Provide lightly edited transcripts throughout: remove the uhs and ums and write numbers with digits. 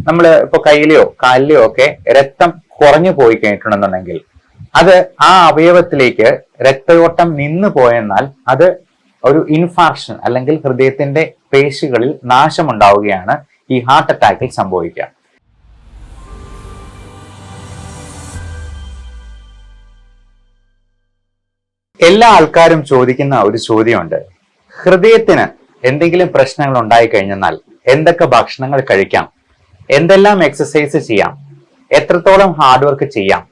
നമ്മൾ ഇപ്പൊ കയ്യിലെയോ കാലിലെയോ ഒക്കെ രക്തം കുറഞ്ഞു പോയി കഴിഞ്ഞിട്ടുണ്ടെന്നുണ്ടെങ്കിൽ അത് ആ അവയവത്തിലേക്ക് രക്തയോട്ടം നിന്നു പോയെന്നാൽ അത് ഒരു ഇൻഫാർക്ഷൻ അല്ലെങ്കിൽ ഹൃദയത്തിന്റെ പേശികളിൽ നാശമുണ്ടാവുകയാണ് ഈ ഹാർട്ട് അറ്റാക്കിൽ സംഭവിക്കുക. എല്ലാ ആൾക്കാരും ചോദിക്കുന്ന ഒരു ചോദ്യമുണ്ട്, ഹൃദയത്തിന് എന്തെങ്കിലും പ്രശ്നങ്ങൾ ഉണ്ടായി കഴിഞ്ഞാൽ എന്തൊക്കെ ഭക്ഷണങ്ങൾ കഴിക്കാം, എന്തെല്ലാം എക്സസൈസ് ചെയ്യാം, എത്രത്തോളം ഹാർഡ് വർക്ക് ചെയ്യാം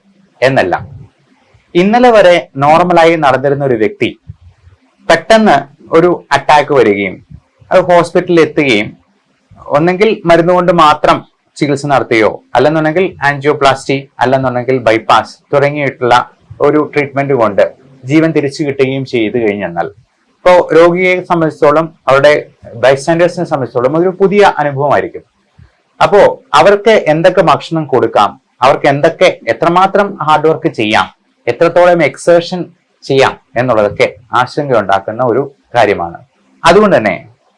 എന്നെല്ലാം. ഇന്നലെ വരെ നോർമലായി നടന്നിരുന്ന ഒരു വ്യക്തി പെട്ടെന്ന് ഒരു അറ്റാക്ക് വരികയും അത് ഹോസ്പിറ്റലിൽ എത്തുകയും ഒന്നെങ്കിൽ മരുന്നുകൊണ്ട് മാത്രം ചികിത്സ നടത്തുകയോ അല്ലെന്നുണ്ടെങ്കിൽ ആൻജിയോപ്ലാസ്റ്റി അല്ലെന്നുണ്ടെങ്കിൽ ബൈപ്പാസ് തുടങ്ങിയിട്ടുള്ള ഒരു ട്രീറ്റ്മെന്റ് കൊണ്ട് ജീവൻ തിരിച്ചു കിട്ടുകയും ചെയ്തു കഴിഞ്ഞെന്നാൽ ഇപ്പോൾ രോഗിയെ സംബന്ധിച്ചോളം അവരുടെ ബൈസ്റ്റാൻഡേഴ്സിനെ സംബന്ധിച്ചോളം അതൊരു പുതിയ അനുഭവമായിരിക്കും. അപ്പോ അവർക്ക് എന്തൊക്കെ ഭക്ഷണം കൊടുക്കാം, അവർക്ക് എന്തൊക്കെ എത്രമാത്രം ഹാർഡ് വർക്ക് ചെയ്യാം, എത്രത്തോളം എക്സേർഷൻ ചെയ്യാം എന്നുള്ളതൊക്കെ ആശങ്ക ഉണ്ടാക്കുന്ന ഒരു കാര്യമാണ്. അതുകൊണ്ട് തന്നെ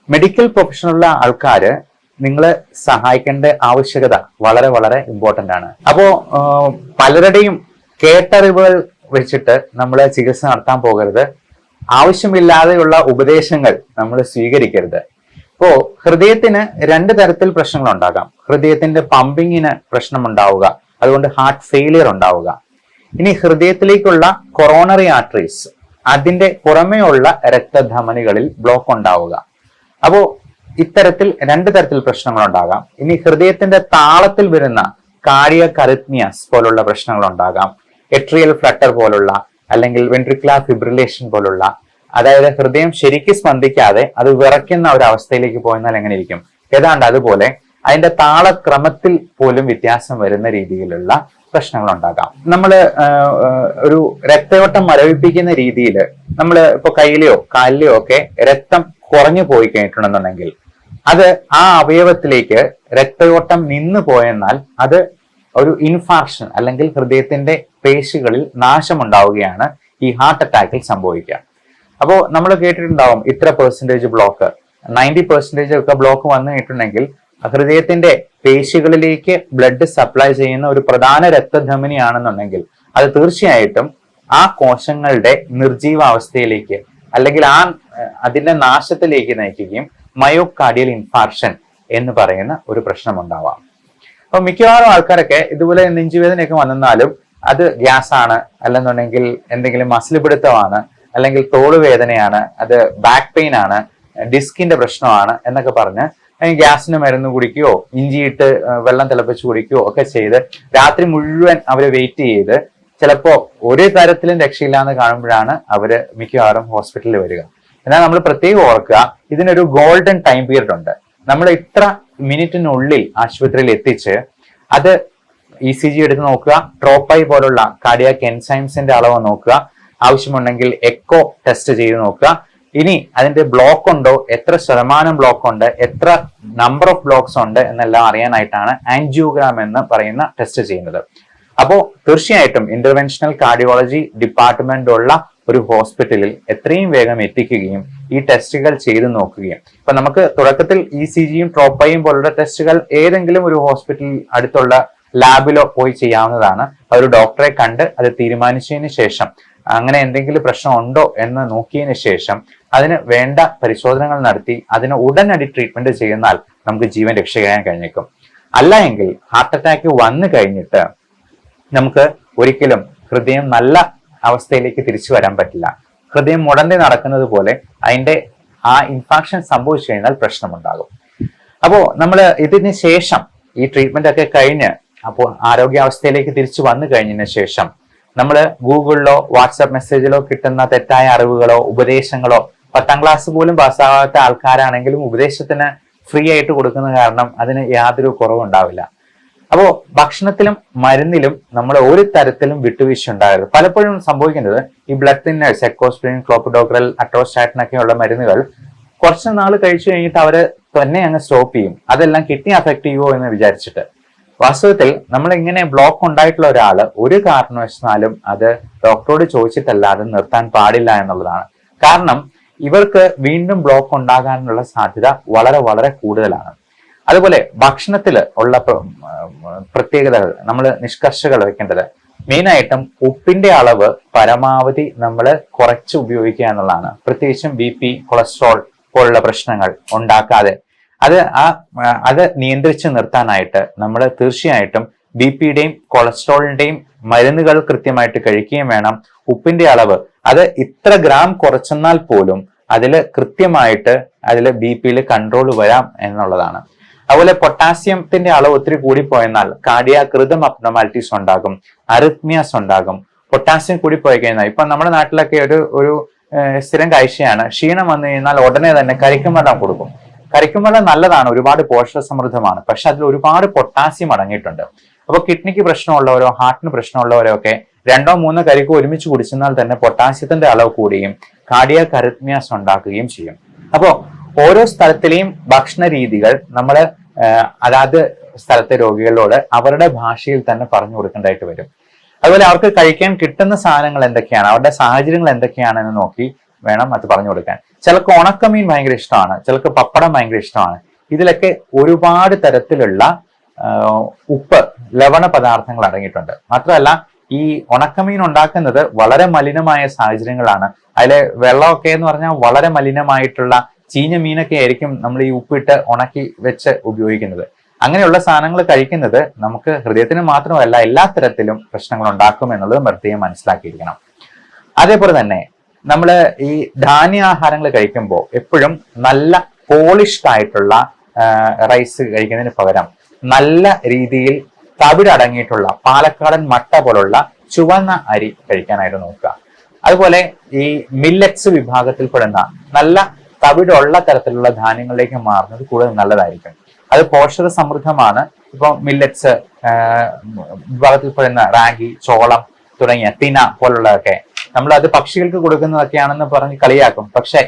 മെഡിക്കൽ പ്രൊഫഷനുള്ള ആൾക്കാര് നിങ്ങളെ സഹായിക്കേണ്ട ആവശ്യകത വളരെ വളരെ ഇമ്പോർട്ടന്റ് ആണ്. അപ്പോ പലരുടെയും കേട്ടറിവുകൾ വെച്ചിട്ട് നമ്മൾ ചികിത്സ നടത്താൻ പോകരുത്. ആവശ്യമില്ലാതെയുള്ള ഉപദേശങ്ങൾ നമ്മൾ സ്വീകരിക്കരുത്. ഇപ്പോ ഹൃദയത്തിന് രണ്ട് തരത്തിൽ പ്രശ്നങ്ങൾ ഉണ്ടാകാം. ഹൃദയത്തിന്റെ പമ്പിങ്ങിന് പ്രശ്നം ഉണ്ടാവുക, അതുകൊണ്ട് ഹാർട്ട് ഫെയിലിയർ ഉണ്ടാവുക. ഇനി ഹൃദയത്തിലേക്കുള്ള കൊറോണറി ആർട്ടറീസ്, അതിന്റെ പുറമേയുള്ള രക്തധമനികളിൽ ബ്ലോക്ക് ഉണ്ടാവുക. അപ്പോ ഇത്തരത്തിൽ രണ്ട് തരത്തിൽ പ്രശ്നങ്ങൾ ഉണ്ടാകാം. ഇനി ഹൃദയത്തിന്റെ താളത്തിൽ വരുന്ന കാർഡിയക് അറിത്മിയാസ് പോലുള്ള പ്രശ്നങ്ങൾ ഉണ്ടാകാം. എട്രിയൽ ഫ്ലട്ടർ പോലുള്ള അല്ലെങ്കിൽ വെൻട്രിക്കുലർ ഫിബ്രിലേഷൻ പോലുള്ള, അതായത് ഹൃദയം ശരിക്കും സ്പന്ദിക്കാതെ അത് വിറയ്ക്കുന്ന ഒരു അവസ്ഥയിലേക്ക് പോയെന്നാൽ എങ്ങനെ ഇരിക്കും, ഏതാണ്ട് അതുപോലെ അതിന്റെ താളക്രമത്തിൽ പോലും വ്യത്യാസം വരുന്ന രീതിയിലുള്ള പ്രശ്നങ്ങൾ ഉണ്ടാകാം. നമ്മൾ ഒരു രക്തയോട്ടം മരവിപ്പിക്കുന്ന രീതിയിൽ നമ്മൾ ഇപ്പൊ കയ്യിലെയോ കാലിലെയോ ഒക്കെ രക്തം കുറഞ്ഞു പോയി കഴിഞ്ഞിട്ടുണ്ടെന്നുണ്ടെങ്കിൽ അത് ആ അവയവത്തിലേക്ക് രക്തയോട്ടം നിന്നു പോയെന്നാൽ അത് ഒരു ഇൻഫാർക്ഷൻ അല്ലെങ്കിൽ ഹൃദയത്തിന്റെ പേശികളിൽ നാശമുണ്ടാവുകയാണ് ഈ ഹാർട്ട് അറ്റാക്കിൽ സംഭവിക്കുക. അപ്പോൾ നമ്മൾ കേട്ടിട്ടുണ്ടാവും ഇത്ര പെർസെന്റേജ് ബ്ലോക്ക്, 90% ഒക്കെ ബ്ലോക്ക് വന്നു കഴിഞ്ഞിട്ടുണ്ടെങ്കിൽ ഹൃദയത്തിന്റെ പേശികളിലേക്ക് ബ്ലഡ് സപ്ലൈ ചെയ്യുന്ന ഒരു പ്രധാന രക്തധമനിയാണെന്നുണ്ടെങ്കിൽ അത് തീർച്ചയായിട്ടും ആ കോശങ്ങളുടെ നിർജീവാവസ്ഥയിലേക്ക് അല്ലെങ്കിൽ അതിന്റെ നാശത്തിലേക്ക് നയിക്കുകയും മയോകാർഡിയൽ ഇൻഫാർക്ഷൻ എന്ന് പറയുന്ന ഒരു പ്രശ്നം ഉണ്ടാവാം. അപ്പൊ മിക്കവാറും ആൾക്കാരൊക്കെ ഇതുപോലെ നെഞ്ചുവേദനയൊക്കെ വന്നാലും അത് ഗ്യാസ് ആണ്, അല്ലെന്നുണ്ടെങ്കിൽ എന്തെങ്കിലും മസിൽ പിടുത്തമാണ്, അല്ലെങ്കിൽ തോളുവേദനയാണ്, അത് ബാക്ക് പെയിൻ ആണ്, ഡിസ്കിന്റെ പ്രശ്നമാണ് എന്നൊക്കെ പറഞ്ഞ് ഗ്യാസിന് മരുന്ന് കുടിക്കുകയോ ഇഞ്ചിയിട്ട് വെള്ളം തിളപ്പിച്ച് കുടിക്കുകയോ ഒക്കെ ചെയ്ത് രാത്രി മുഴുവൻ അവര് വെയിറ്റ് ചെയ്ത് ചിലപ്പോ ഒരു തരത്തിലും രക്ഷയില്ലാന്ന് കാണുമ്പോഴാണ് അവര് മിക്കവാറും ഹോസ്പിറ്റലിൽ വരിക. എന്നാൽ നമ്മൾ പ്രത്യേകം ഓർക്കുക, ഇതിനൊരു ഗോൾഡൻ ടൈം പീരീഡ് ഉണ്ട്. നമ്മൾ ഇത്ര മിനിറ്റിനുള്ളിൽ ആശുപത്രിയിൽ എത്തിച്ച് അത് ECG എടുത്ത് നോക്കുക, ട്രോപ്പൈ പോലുള്ള കാർഡിയാക് എൻസൈംസിന്റെ അളവ് നോക്കുക, ആവശ്യമുണ്ടെങ്കിൽ എക്കോ ടെസ്റ്റ് ചെയ്ത് നോക്കുക. ഇനി അതിന്റെ ബ്ലോക്ക് ഉണ്ടോ, എത്ര ശതമാനം ബ്ലോക്ക് ഉണ്ട്, എത്ര നമ്പർ ഓഫ് ബ്ലോക്സ് ഉണ്ട് എന്നെല്ലാം അറിയാനായിട്ടാണ് ആൻജിയോഗ്രാം എന്ന് പറയുന്ന ടെസ്റ്റ് ചെയ്യുന്നത്. അപ്പോൾ തീർച്ചയായിട്ടും ഇന്റർവെൻഷണൽ കാർഡിയോളജി ഡിപ്പാർട്ട്മെന്റ് ഉള്ള ഒരു ഹോസ്പിറ്റലിൽ എത്രയും വേഗം എത്തിക്കുകയും ഈ ടെസ്റ്റുകൾ ചെയ്തു നോക്കുകയും, ഇപ്പൊ നമുക്ക് തുടക്കത്തിൽ ECGയും ട്രോപ്പയും പോലുള്ള ടെസ്റ്റുകൾ ഏതെങ്കിലും ഒരു ഹോസ്പിറ്റലിൽ അടുത്തുള്ള ലാബിലോ പോയി ചെയ്യാവുന്നതാണ്. ഒരു ഡോക്ടറെ കണ്ട് അത് തീരുമാനിച്ചതിന് ശേഷം അങ്ങനെ എന്തെങ്കിലും പ്രശ്നം ഉണ്ടോ എന്ന് നോക്കിയതിന് ശേഷം അതിന് വേണ്ട പരിശോധനകൾ നടത്തി അതിന് ഉടനടി ട്രീറ്റ്മെന്റ് ചെയ്യുന്നാൽ നമുക്ക് ജീവൻ രക്ഷിക്കാൻ കഴിഞ്ഞേക്കും. അല്ല എങ്കിൽ ഹാർട്ട് അറ്റാക്ക് വന്നു കഴിഞ്ഞിട്ട് നമുക്ക് ഒരിക്കലും ഹൃദയം നല്ല അവസ്ഥയിലേക്ക് തിരിച്ചു വരാൻ പറ്റില്ല. ഹൃദയം മുടന്തി നടക്കുന്നത് പോലെ അതിന്റെ ആ ഇൻഫാക്ഷൻ സംഭവിച്ചു കഴിഞ്ഞാൽ പ്രശ്നമുണ്ടാകും. അപ്പോൾ നമ്മൾ ഇതിന് ശേഷം ഈ ട്രീറ്റ്മെന്റ് ഒക്കെ കഴിഞ്ഞ് അപ്പോൾ ആരോഗ്യാവസ്ഥയിലേക്ക് തിരിച്ചു വന്നു കഴിഞ്ഞതിന് ശേഷം നമ്മൾ ഗൂഗിളിലോ വാട്സാപ്പ് മെസ്സേജിലോ കിട്ടുന്ന തെറ്റായ അറിവുകളോ ഉപദേശങ്ങളോ, 10ാം ക്ലാസ് പോലും പാസ്സാകാത്ത ആൾക്കാരാണെങ്കിലും ഉപദേശത്തിന് ഫ്രീ ആയിട്ട് കൊടുക്കുന്ന കാരണം അതിന് യാതൊരു കുറവുണ്ടാവില്ല. അപ്പോൾ ഭക്ഷണത്തിലും മരുന്നിലും നമ്മൾ ഒരു തരത്തിലും വിട്ടുവീഴ്ച ഉണ്ടാകരുത്. പലപ്പോഴും സംഭവിക്കുന്നത് ഈ ബ്ലഡ് തിന്നേഴ്സ്, എക്കോസ്പ്രിൻ, ക്ലോപ്പിഡോഗ്രൽ, അട്രോസ്റ്റാറ്റിൻ ഒക്കെയുള്ള മരുന്നുകൾ കുറച്ച് നാൾ കഴിച്ചു കഴിഞ്ഞിട്ട് അവര് തന്നെ അങ്ങ് സ്റ്റോപ്പ് ചെയ്യും. അതെല്ലാം കിഡ്നി അഫക്ട് ചെയ്യുമോ എന്ന് വിചാരിച്ചിട്ട്. വാസ്തവത്തിൽ നമ്മൾ ഇങ്ങനെ ബ്ലോക്ക് ഉണ്ടായിട്ടുള്ള ഒരാള് ഒരു കാരണവശാലും അത് ഡോക്ടറോട് ചോദിച്ചിട്ടല്ലാതെ നിർത്താൻ പാടില്ല എന്നുള്ളതാണ്. കാരണം ഇവർക്ക് വീണ്ടും ബ്ലോക്ക് ഉണ്ടാകാനുള്ള സാധ്യത വളരെ വളരെ കൂടുതലാണ്. അതുപോലെ ഭക്ഷണത്തിൽ ഉള്ള പ്രത്യേകതകൾ നമ്മൾ നിഷ്കർഷകൾ വെക്കേണ്ടത് മെയിനായിട്ടും ഉപ്പിന്റെ അളവ് പരമാവധി നമ്മൾ കുറച്ച് ഉപയോഗിക്കുക എന്നുള്ളതാണ്. പ്രത്യേകിച്ചും BP, കൊളസ്ട്രോൾ പോലുള്ള പ്രശ്നങ്ങൾ ഉണ്ടാക്കാതെ അത് നിയന്ത്രിച്ച് നിർത്താനായിട്ട് നമ്മൾ തീർച്ചയായിട്ടും BPയുടെയും കൊളസ്ട്രോളിന്റെയും മരുന്നുകൾ കൃത്യമായിട്ട് കഴിക്കുകയും വേണം. ഉപ്പിന്റെ അളവ് അത് ഇത്ര ഗ്രാം കുറച്ചെന്നാൽ പോലും കൃത്യമായിട്ട് BPയിൽ കൺട്രോൾ വരാം എന്നുള്ളതാണ്. അതുപോലെ പൊട്ടാസ്യത്തിന്റെ അളവ് ഒത്തിരി കൂടിപ്പോയെന്നാൽ കാർഡിയാക് റിതം അബ്നോർമാലിറ്റീസ് ഉണ്ടാകും, അറിത്മിയാസ് ഉണ്ടാകും. പൊട്ടാസ്യം കൂടിപ്പോയി കഴിഞ്ഞാൽ ഇപ്പൊ നമ്മുടെ നാട്ടിലൊക്കെ ഒരു സ്ഥിരം കാഴ്ചയാണ്, ക്ഷീണം വന്നു കഴിഞ്ഞാൽ ഉടനെ തന്നെ കരിക്കും വെള്ളം കൊടുക്കും. കരിക്കും വെള്ളം നല്ലതാണ്, ഒരുപാട് പോഷക സമൃദ്ധമാണ്, പക്ഷെ അതിൽ ഒരുപാട് പൊട്ടാസ്യം അടങ്ങിയിട്ടുണ്ട്. അപ്പൊ കിഡ്നിക്ക് പ്രശ്നമുള്ളവരോ ഹാർട്ടിന് പ്രശ്നമുള്ളവരോ ഒക്കെ 2-3 കരിക്ക് ഒരുമിച്ച് കുടിച്ചെന്നാൽ തന്നെ പൊട്ടാസ്യത്തിന്റെ അളവ് കൂടുകയും കാർഡിയാക് അറിത്മിയാസ് ഉണ്ടാക്കുകയും ചെയ്യും. അപ്പോ ഓരോ സ്ഥലത്തിലെയും ഭക്ഷണ രീതികൾ നമ്മൾ അതാത് സ്ഥലത്തെ രോഗികളോട് അവരുടെ ഭാഷയിൽ തന്നെ പറഞ്ഞു കൊടുക്കേണ്ടതായിട്ട് വരും. അതുപോലെ അവർക്ക് കഴിക്കാൻ കിട്ടുന്ന സാധനങ്ങൾ എന്തൊക്കെയാണ്, അവരുടെ സാഹചര്യങ്ങൾ എന്തൊക്കെയാണെന്ന് നോക്കി വേണം അത് പറഞ്ഞു കൊടുക്കാൻ. ചിലർക്ക് ഉണക്കമീൻ ഭയങ്കര ഇഷ്ടമാണ്, ചിലർക്ക് പപ്പടം ഭയങ്കര ഇഷ്ടമാണ്. ഇതിലൊക്കെ ഒരുപാട് തരത്തിലുള്ള ഉപ്പ്, ലവണ പദാർത്ഥങ്ങൾ അടങ്ങിയിട്ടുണ്ട്. മാത്രമല്ല ഈ ഉണക്കമീൻ ഉണ്ടാക്കുന്നത് വളരെ മലിനമായ സാഹചര്യങ്ങളാണ്. അതിലെ വെള്ളമൊക്കെ എന്ന് പറഞ്ഞാൽ വളരെ മലിനമായിട്ടുള്ള ചീഞ്ഞ മീനൊക്കെ ആയിരിക്കും നമ്മൾ ഈ ഉപ്പിട്ട് ഉണക്കി വെച്ച് ഉപയോഗിക്കുന്നത്. അങ്ങനെയുള്ള സാധനങ്ങൾ കഴിക്കുന്നത് നമുക്ക് ഹൃദയത്തിന് മാത്രമല്ല എല്ലാ തരത്തിലും പ്രശ്നങ്ങൾ ഉണ്ടാക്കും എന്നുള്ളത് പ്രത്യേകം മനസ്സിലാക്കിയിരിക്കണം. അതേപോലെ തന്നെ നമ്മൾ ഈ ധാന്യാഹാരങ്ങൾ കഴിക്കുമ്പോൾ എപ്പോഴും നല്ല പോളിഷ്ഡ് ആയിട്ടുള്ള റൈസ് കഴിക്കുന്നതിന് പകരം നല്ല രീതിയിൽ തവിടടങ്ങിയിട്ടുള്ള പാലക്കാടൻ മട്ട പോലുള്ള ചുവന്ന അരി കഴിക്കാനായിട്ട് നോക്കുക. അതുപോലെ ഈ മില്ലറ്റ്സ് വിഭാഗത്തിൽപ്പെടുന്ന നല്ല തവിടുള്ള തരത്തിലുള്ള ധാന്യങ്ങളിലേക്ക് മാറുന്നത് കൂടുതൽ നല്ലതായിരിക്കും. അത് പോഷക സമൃദ്ധമാണ്. ഇപ്പൊ മില്ലറ്റ്സ് വിഭാഗത്തിൽപ്പെടുന്ന റാഗി, ചോളം തുടങ്ങിയ തിന പോലുള്ളതൊക്കെ നമ്മൾ അത് പക്ഷികൾക്ക് കൊടുക്കുന്നതൊക്കെയാണെന്ന് പറഞ്ഞ് കളിയാക്കും. പക്ഷെ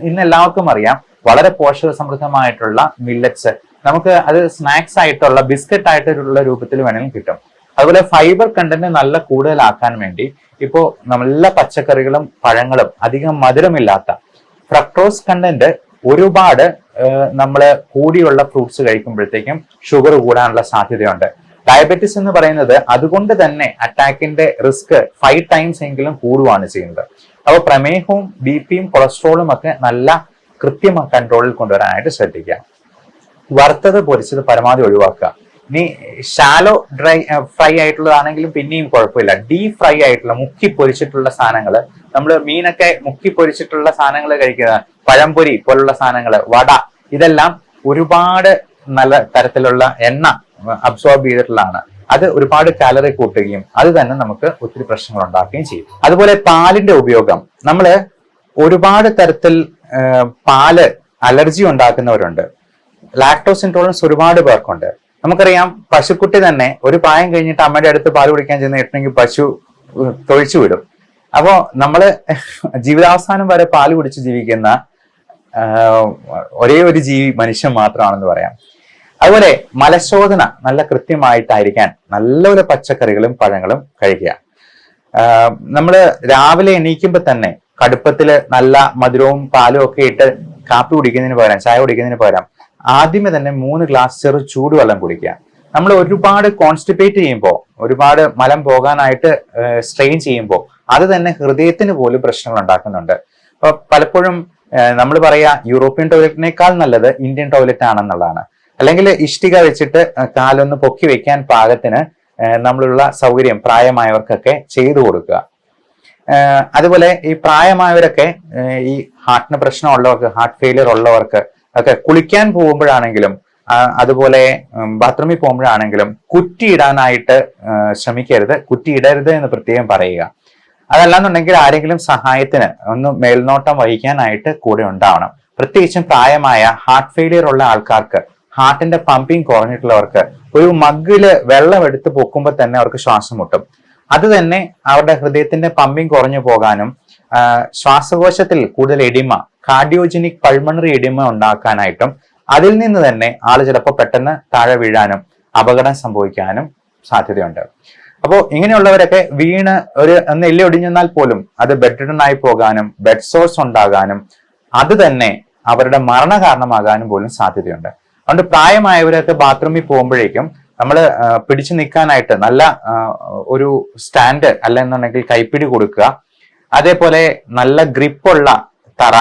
ഇന്ന് എല്ലാവർക്കും അറിയാം വളരെ പോഷക സമൃദ്ധമായിട്ടുള്ള മില്ലറ്റ്സ് നമുക്ക് അത് സ്നാക്സ് ആയിട്ടുള്ള ബിസ്ക്കറ്റ് ആയിട്ടുള്ള രൂപത്തിൽ വേണമെങ്കിലും കിട്ടും. അതുപോലെ ഫൈബർ കണ്ടന്റ് നല്ല കൂടുതലാക്കാൻ വേണ്ടി ഇപ്പോ നല്ല പച്ചക്കറികളും പഴങ്ങളും അധികം മധുരമില്ലാത്ത ഫ്രക്ടോസ് കണ്ടന്റ് ഒരുപാട് നമ്മൾ കൂടിയുള്ള ഫ്രൂട്ട്സ് കഴിക്കുമ്പോഴത്തേക്കും ഷുഗർ കൂടാനുള്ള സാധ്യതയുണ്ട്. ഡയബറ്റിസ് എന്ന് പറയുന്നത് അതുകൊണ്ട് തന്നെ അറ്റാക്കിന്റെ റിസ്ക് 5 ടൈംസ് എങ്കിലും കൂടുകയാണ് ചെയ്യുന്നത്. അപ്പോൾ പ്രമേഹവും BPയും കൊളസ്ട്രോളും ഒക്കെ നല്ല കൃത്യമായ കൺട്രോളിൽ കൊണ്ടുവരാനായിട്ട് ശ്രദ്ധിക്കുക. വറുത്തത് പൊരിച്ചത് പരമാവധി ഒഴിവാക്കുക. ഇനി ഷാലോ ഫ്രൈ ആയിട്ടുള്ളതാണെങ്കിലും പിന്നെയും കുഴപ്പമില്ല. ഡീപ് ഫ്രൈ ആയിട്ടുള്ള മുക്കി പൊരിച്ചിട്ടുള്ള സാധനങ്ങൾ, നമ്മൾ മീനൊക്കെ മുക്കി പൊരിച്ചിട്ടുള്ള സാധനങ്ങൾ കഴിക്കുക, പഴംപൊരി പോലുള്ള സാധനങ്ങൾ, വട, ഇതെല്ലാം ഒരുപാട് നല്ല തരത്തിലുള്ള എണ്ണ അബ്സോർബ് ചെയ്തിട്ടുള്ളതാണ്. അത് ഒരുപാട് കാലറി കൂട്ടുകയും അത് തന്നെ നമുക്ക് ഒത്തിരി പ്രശ്നങ്ങൾ ഉണ്ടാക്കുകയും ചെയ്യും. അതുപോലെ പാലിന്റെ ഉപയോഗം, നമ്മൾ ഒരുപാട് തരത്തിൽ പാല് അലർജി ഉണ്ടാക്കുന്നവരുണ്ട്. ലാക്ടോസ് ഇൻടോളറൻസ് ഒരുപാട് പേർക്കുണ്ട്. നമുക്കറിയാം പശുക്കുട്ടി തന്നെ ഒരു പ്രായം കഴിഞ്ഞിട്ട് അമ്മയുടെ അടുത്ത് പാല് കുടിക്കാൻ ചെന്നിട്ടുണ്ടെങ്കിൽ പശു തൊഴിച്ചു വിടും. അപ്പോ നമ്മള് ജീവിതാവസാനം വരെ പാല് കുടിച്ച് ജീവിക്കുന്ന ഒരേ ഒരു ജീവി മനുഷ്യൻ മാത്രമാണെന്ന് പറയാം. അതുപോലെ മലശോധന നല്ല കൃത്യമായിട്ടായിരിക്കാൻ നല്ലപോലെ പച്ചക്കറികളും പഴങ്ങളും കഴിക്കുക. നമ്മള് രാവിലെ എണീക്കുമ്പോ തന്നെ കടുപ്പത്തില് നല്ല മധുരവും പാലും ഒക്കെ ഇട്ട് കാപ്പി കുടിക്കുന്നതിന് പകരം, ചായ കുടിക്കുന്നതിന് പകരം ആദ്യമേ തന്നെ 3 ഗ്ലാസ് ചെറു ചൂടുവെള്ളം കുടിക്കുക. നമ്മൾ ഒരുപാട് കോൺസ്റ്റിപ്പേറ്റ് ചെയ്യുമ്പോൾ, ഒരുപാട് മലം പോകാനായിട്ട് സ്ട്രെയിൻ ചെയ്യുമ്പോൾ അത് തന്നെ ഹൃദയത്തിന് പോലും പ്രശ്നങ്ങൾ ഉണ്ടാക്കുന്നുണ്ട്. അപ്പൊ പലപ്പോഴും നമ്മൾ പറയാ യൂറോപ്യൻ ടോയ്ലറ്റിനേക്കാൾ നല്ലത് ഇന്ത്യൻ ടോയ്ലറ്റ് ആണെന്നുള്ളതാണ്. അല്ലെങ്കിൽ ഇഷ്ടിക വെച്ചിട്ട് കാലൊന്ന് പൊക്കി വെക്കാൻ പാകത്തിന് നമ്മളുള്ള സൗകര്യം പ്രായമായവർക്കൊക്കെ ചെയ്തു കൊടുക്കുക. അതുപോലെ ഈ പ്രായമായവരൊക്കെ ഈ ഹാർട്ടിന് പ്രശ്നമുള്ളവർക്ക്, ഹാർട്ട് ഫെയിലിയർ ഉള്ളവർക്ക് ഒക്കെ കുളിക്കാൻ പോകുമ്പോഴാണെങ്കിലും അതുപോലെ ബാത്റൂമിൽ പോകുമ്പോഴാണെങ്കിലും കുറ്റിയിടാനായിട്ട് ശ്രമിക്കരുത്. കുറ്റിയിടരുത് എന്ന് പ്രത്യേകം പറയുക. അതല്ലാന്നുണ്ടെങ്കിൽ ആരെങ്കിലും സഹായത്തിന് ഒന്ന് മേൽനോട്ടം വഹിക്കാനായിട്ട് കൂടെ ഉണ്ടാവണം. പ്രത്യേകിച്ചും പ്രായമായ ഹാർട്ട് ഫെയിലിയർ ഉള്ള ആൾക്കാർക്ക്, ഹാർട്ടിന്റെ പമ്പിങ് കുറഞ്ഞിട്ടുള്ളവർക്ക് ഒരു മഗ്ഗില് വെള്ളം എടുത്ത് പൊക്കുമ്പോൾ തന്നെ അവർക്ക് ശ്വാസം മുട്ടും. അത് തന്നെ അവരുടെ ഹൃദയത്തിന്റെ പമ്പിങ് കുറഞ്ഞു പോകാനും ശ്വാസകോശത്തിൽ കൂടുതൽ എഡിമ, കാർഡിയോജനിക് പൾമണറി എഡിമ ഉണ്ടാക്കാനായിട്ടും അതിൽ നിന്ന് തന്നെ ആള് ചിലപ്പോൾ പെട്ടെന്ന് താഴെ വീഴാനും അപകടം സംഭവിക്കാനും സാധ്യതയുണ്ട്. അപ്പോൾ ഇങ്ങനെയുള്ളവരൊക്കെ വീണ് ഒന്ന് എല്ല് ഒടിഞ്ഞെന്നാൽ പോലും അത് ബെഡ് റിഡൺ ആയി പോകാനും ബെഡ് സോഴ്സ് ഉണ്ടാകാനും അത് തന്നെ അവരുടെ മരണ കാരണമാകാനും പോലും സാധ്യതയുണ്ട്. അതുകൊണ്ട് പ്രായമായവരൊക്കെ ബാത്റൂമിൽ പോകുമ്പോഴേക്കും നമ്മൾ പിടിച്ചു നിൽക്കാനായിട്ട് നല്ല ഒരു സ്റ്റാൻഡ് അല്ലെന്നുണ്ടെങ്കിൽ കൈപ്പിടി കൊടുക്കുക. അതേപോലെ നല്ല ഗ്രിപ്പുള്ള തറ,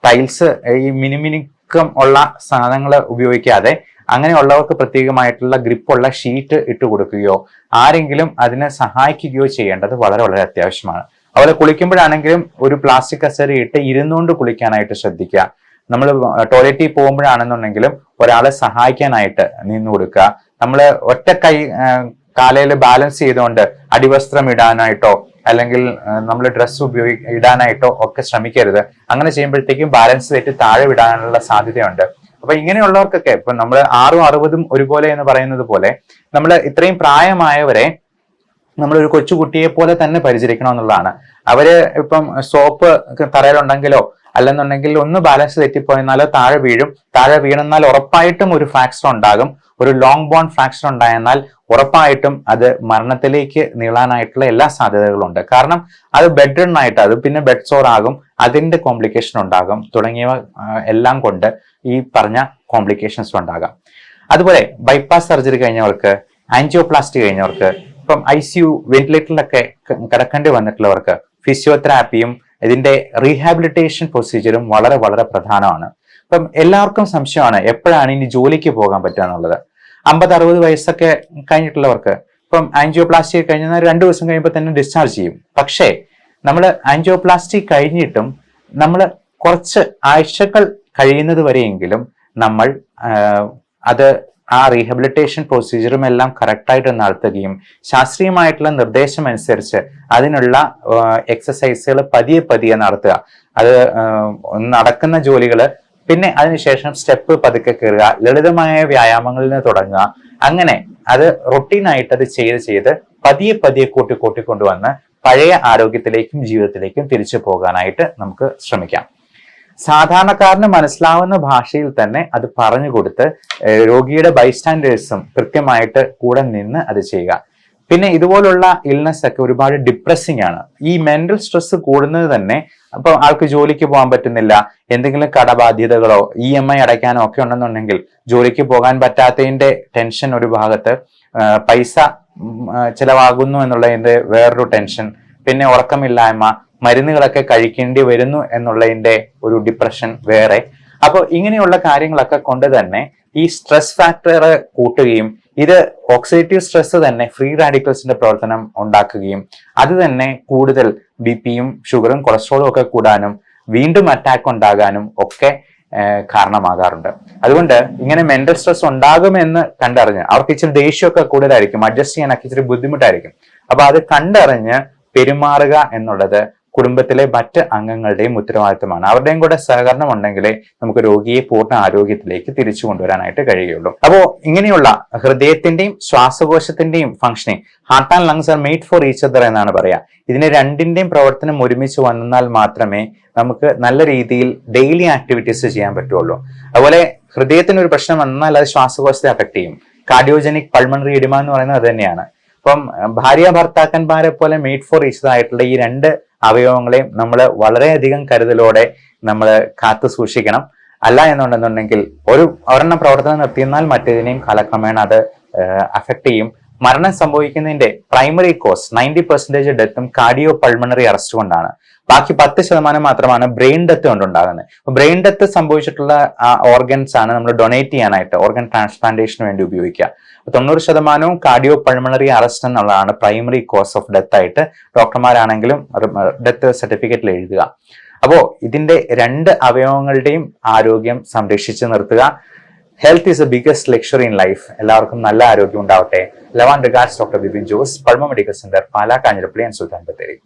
ടൈൽസ്, ഈ മിനുമിനുക്കം ഉള്ള സാധനങ്ങൾ ഉപയോഗിക്കാതെ അങ്ങനെയുള്ളവർക്ക് പ്രത്യേകമായിട്ടുള്ള ഗ്രിപ്പുള്ള ഷീറ്റ് ഇട്ട് കൊടുക്കുകയോ ആരെങ്കിലും അതിനെ സഹായിക്കുകയോ ചെയ്യേണ്ടത് വളരെ വളരെ അത്യാവശ്യമാണ്. അതുപോലെ കുളിക്കുമ്പോഴാണെങ്കിലും ഒരു പ്ലാസ്റ്റിക് കസേര ഇട്ട് ഇരുന്നുകൊണ്ട് കുളിക്കാനായിട്ട് ശ്രദ്ധിക്കുക. നമ്മൾ ടോയ്ലറ്റിൽ പോകുമ്പോഴാണെന്നുണ്ടെങ്കിലും ഒരാളെ സഹായിക്കാനായിട്ട് നിന്ന് കൊടുക്കുക. നമ്മൾ ഒറ്റ കൈ കാലയിൽ ബാലൻസ് ചെയ്തുകൊണ്ട് അടിവസ്ത്രം ഇടാനായിട്ടോ അല്ലെങ്കിൽ നമ്മൾ ഡ്രസ്സ് ഇടാനായിട്ടോ ഒക്കെ ശ്രമിക്കരുത്. അങ്ങനെ ചെയ്യുമ്പോഴത്തേക്കും ബാലൻസ് തെറ്റി താഴെ വിടാനുള്ള സാധ്യതയുണ്ട്. അപ്പൊ ഇങ്ങനെയുള്ളവർക്കൊക്കെ ഇപ്പൊ നമ്മൾ 6ഉം 60ഉം ഒരുപോലെ എന്ന് പറയുന്നത് പോലെ നമ്മൾ ഇത്രയും പ്രായമായവരെ നമ്മളൊരു കൊച്ചുകുട്ടിയെ പോലെ തന്നെ പരിചരിക്കണം എന്നുള്ളതാണ്. അവര് ഇപ്പം സോപ്പ് തറയിലുണ്ടെങ്കിലോ അല്ലെന്നുണ്ടെങ്കിൽ ഒന്ന് ബാലൻസ് തെറ്റിപ്പോയെന്നാലോ താഴെ വീഴും. താഴെ വീണെന്നാൽ ഉറപ്പായിട്ടും ഒരു ഫ്രാക്ചർ ഉണ്ടാകും. ഒരു ലോങ് ബോൺ ഫ്രാക്ചർ ഉണ്ടായെന്നാൽ ഉറപ്പായിട്ടും അത് മരണത്തിലേക്ക് നീളാനായിട്ടുള്ള എല്ലാ സാധ്യതകളും ഉണ്ട്. കാരണം അത് ബെഡ് റിഡൻ ആയിട്ട് അത് പിന്നെ ബെഡ് സോർ ആകും, അതിന്റെ കോംപ്ലിക്കേഷൻ ഉണ്ടാകും, തുടങ്ങിയവ എല്ലാം കൊണ്ട് ഈ പറഞ്ഞ കോംപ്ലിക്കേഷൻസ് ഉണ്ടാകാം. അതുപോലെ ബൈപ്പാസ് സർജറി കഴിഞ്ഞവർക്ക്, ആൻജിയോപ്ലാസ്റ്റി കഴിഞ്ഞവർക്ക്, ഇപ്പം ICU വെന്റിലേറ്ററിലൊക്കെ കിടക്കേണ്ടി വന്നിട്ടുള്ളവർക്ക് ഫിസിയോതെറാപ്പിയും ഇതിന്റെ റീഹാബിലിറ്റേഷൻ പ്രൊസീജിയറും വളരെ വളരെ പ്രധാനമാണ്. ഇപ്പം എല്ലാവർക്കും സംശയമാണ് എപ്പോഴാണ് ഇനി ജോലിക്ക് പോകാൻ പറ്റുക എന്നുള്ളത്. 50-60 വയസ്സൊക്കെ കഴിഞ്ഞിട്ടുള്ളവർക്ക് ഇപ്പം ആൻജിയോപ്ലാസ്റ്റി കഴിഞ്ഞാൽ 2 ദിവസം കഴിയുമ്പോൾ തന്നെ ഡിസ്ചാർജ് ചെയ്യും. പക്ഷേ നമ്മൾ ആൻജിയോപ്ലാസ്റ്റി കഴിഞ്ഞിട്ടും നമ്മൾ കുറച്ച് ആഴ്ചകൾ കഴിയുന്നത് വരെയെങ്കിലും നമ്മൾ അത് ആ റീഹാബിലിറ്റേഷൻ പ്രൊസീജിയറും എല്ലാം കറക്റ്റായിട്ട് നടത്തുകയും ശാസ്ത്രീയമായിട്ടുള്ള നിർദ്ദേശം അനുസരിച്ച് അതിനുള്ള എക്സസൈസുകൾ പതിയെ നടത്തുക. അത് നടക്കുന്ന ജോലികൾ പിന്നെ അതിനുശേഷം സ്റ്റെപ്പ് പതുക്കെ കയറുക, ലളിതമായ വ്യായാമങ്ങളിൽ നിന്ന് തുടങ്ങുക. അങ്ങനെ അത് റൊട്ടീനായിട്ട് അത് ചെയ്ത് പതിയെ കൂട്ടിക്കൊണ്ടുവന്ന് പഴയ ആരോഗ്യത്തിലേക്കും ജീവിതത്തിലേക്കും തിരിച്ചു പോകാനായിട്ട് നമുക്ക് ശ്രമിക്കാം. സാധാരണക്കാരന് മനസ്സിലാവുന്ന ഭാഷയിൽ തന്നെ അത് പറഞ്ഞു കൊടുത്ത് രോഗിയുടെ ബൈസ്റ്റാൻഡേഴ്സും കൃത്യമായിട്ട് കൂടെ നിന്ന് അത് ചെയ്യുക. പിന്നെ ഇതുപോലുള്ള ഇൽനെസ് ഒക്കെ ഒരുപാട് ഡിപ്രസിംഗ് ആണ്. ഈ മെന്റൽ സ്ട്രെസ് കൂടുന്നത് തന്നെ അപ്പൊ ആൾക്ക് ജോലിക്ക് പോകാൻ പറ്റുന്നില്ല, എന്തെങ്കിലും കടബാധ്യതകളോ EMI അടയ്ക്കാനോ ഒക്കെ ഉണ്ടെന്നുണ്ടെങ്കിൽ ജോലിക്ക് പോകാൻ പറ്റാത്തതിന്റെ ടെൻഷൻ ഒരു ഭാഗത്ത്, പൈസ ചിലവാകുന്നു എന്നുള്ളതിന്റെ വേറൊരു ടെൻഷൻ, പിന്നെ ഉറക്കമില്ലായ്മ, മരുന്നുകളൊക്കെ കഴിക്കേണ്ടി വരുന്നു എന്നുള്ളതിന്റെ ഒരു ഡിപ്രഷൻ വേറെ. അപ്പോൾ ഇങ്ങനെയുള്ള കാര്യങ്ങളൊക്കെ കൊണ്ട് തന്നെ ഈ സ്ട്രെസ് ഫാക്ടർ കൂട്ടുകയും ഇത് ഓക്സിഡേറ്റീവ് സ്ട്രെസ് തന്നെ ഫ്രീ റാഡിക്കൽസിന്റെ പ്രവർത്തനം ഉണ്ടാക്കുകയും അത് തന്നെ കൂടുതൽ BPയും ഷുഗറും കൊളസ്ട്രോളും ഒക്കെ കൂടാനും വീണ്ടും അറ്റാക്ക് ഉണ്ടാകാനും ഒക്കെ കാരണമാകാറുണ്ട്. അതുകൊണ്ട് ഇങ്ങനെ മെന്റൽ സ്ട്രെസ് ഉണ്ടാകുമെന്ന് കണ്ടറിഞ്ഞ് അവർക്ക് ഇച്ചിരി ദേഷ്യമൊക്കെ കൂടുതലായിരിക്കും, അഡ്ജസ്റ്റ് ചെയ്യാനൊക്കെ ഇച്ചിരി ബുദ്ധിമുട്ടായിരിക്കും. അപ്പൊ അത് കണ്ടറിഞ്ഞ് പെരുമാറുക എന്നുള്ളത് കുടുംബത്തിലെ മറ്റ് അംഗങ്ങളുടെയും ഉത്തരവാദിത്തമാണ്. അവരുടെയും കൂടെ സഹകരണം ഉണ്ടെങ്കിലേ നമുക്ക് രോഗിയെ പൂർണ്ണ ആരോഗ്യത്തിലേക്ക് തിരിച്ചു കൊണ്ടുവരാനായിട്ട് കഴിയുള്ളൂ. അപ്പോ ഇങ്ങനെയുള്ള ഹൃദയത്തിന്റെയും ശ്വാസകോശത്തിന്റെയും functioning, heart and lungs are made for each other എന്നാണ് പറയാ. ഇതിന് രണ്ടിന്റെയും പ്രവർത്തനം ഒരുമിച്ച് വന്നാൽ മാത്രമേ നമുക്ക് നല്ല രീതിയിൽ ഡെയിലി ആക്ടിവിറ്റീസ് ചെയ്യാൻ പറ്റുള്ളൂ. അതുപോലെ ഹൃദയത്തിന് ഒരു പ്രശ്നം വന്നാൽ അത് ശ്വാസകോശത്തെ അഫക്ട് ചെയ്യും. കാർഡിയോജനിക് പൾമണറി എഡിമ എന്ന് പറയുന്നത് അത് തന്നെയാണ്. അപ്പം ഭാര്യ ഭർത്താക്കന്മാരെ പോലെ മെയ്ഡ് ഫോർ ഈച്ച് ആയിട്ടുള്ള ഈ 2 അവയവങ്ങളെയും നമ്മൾ വളരെയധികം കരുതലോടെ നമ്മൾ കാത്തു സൂക്ഷിക്കണം. അല്ല എന്നുണ്ടെന്നുണ്ടെങ്കിൽ ഒരെണ്ണം പ്രവർത്തനം നിർത്തിയെന്നാൽ മറ്റേതിനെയും കാലക്രമേണ അത് അഫക്ട് ചെയ്യും. മരണം സംഭവിക്കുന്നതിന്റെ പ്രൈമറി കോസ് 90% ഡെത്തും കാർഡിയോ പൾമണറി അറസ്റ്റ് കൊണ്ടാണ്. ബാക്കി 10% മാത്രമാണ് ബ്രെയിൻ ഡെത്ത് കൊണ്ടുണ്ടാകുന്നത്. ബ്രെയിൻ ഡെത്ത് സംഭവിച്ചിട്ടുള്ള ഓർഗൻസ് ആണ് നമ്മൾ ഡൊണേറ്റ് ചെയ്യാനായിട്ട് ഓർഗൻ ട്രാൻസ്പ്ലാന്റേഷന് വേണ്ടി ഉപയോഗിക്കുക. 90% കാർഡിയോ പൾമണറി അറസ്റ്റ് എന്നുള്ളതാണ് പ്രൈമറി കോസ് ഓഫ് ഡെത്ത് ആയിട്ട് ഡോക്ടർമാരാണെങ്കിലും ഡെത്ത് സർട്ടിഫിക്കറ്റിൽ എഴുതുക. അപ്പോ ഇതിന്റെ 2 അവയവങ്ങളുടെയും ആരോഗ്യം സംരക്ഷിച്ച് നിർത്തുക. Health is a biggest luxury in life. എല്ലാവർക്കും നല്ല ആരോഗ്യം ഉണ്ടാവട്ടെ. Love and regards doctor Bipin Jose, Pulma medical centre, Pala, Kanjirappally and Sultan Bathery.